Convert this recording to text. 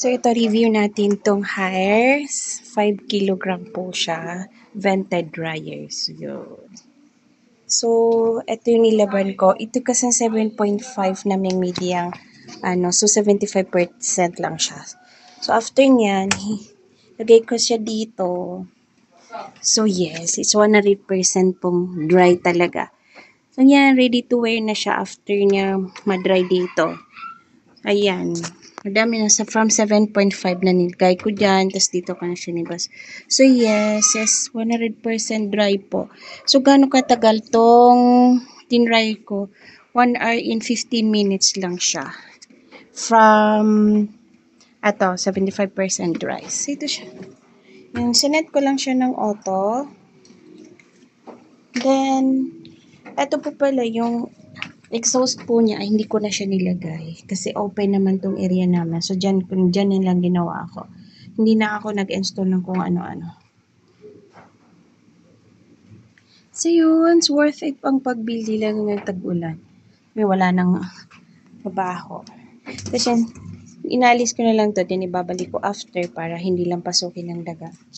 So, ito review natin tong Hairs. 5 kilogram po siya. Vented dryers. Yun. So, ito yung nilaban ko. Ito kasi 7.5 naming mediang, so 75% lang siya. So, after nyan, lagay ko siya dito. So, yes, it's 100% pong dry talaga. So, yan, ready to wear na siya after niya madry dito. Ayan. Madami na sa from 7.5 na nilagay ko dyan. Tapos dito ko na siya nibas. So, yes, 100% dry po. So, gaano katagal tong tinry ko? 1 hour in 15 minutes lang siya. From, 75% dry. So, ito siya. Yung sinet ko lang siya ng auto. Then, ito po pala yung exhaust po niya ay hindi ko na siya nilagay kasi open naman tong area namin. So, dyan lang ginawa ko. Hindi na ako nag-install ng kung ano-ano. So, yun. It's worth it pang pagbili lang ng tag-ulan. May wala nang mabaho. Tapos yan, inalis ko na lang to. Then, ibabalik ko after para hindi lang pasukin ng daga.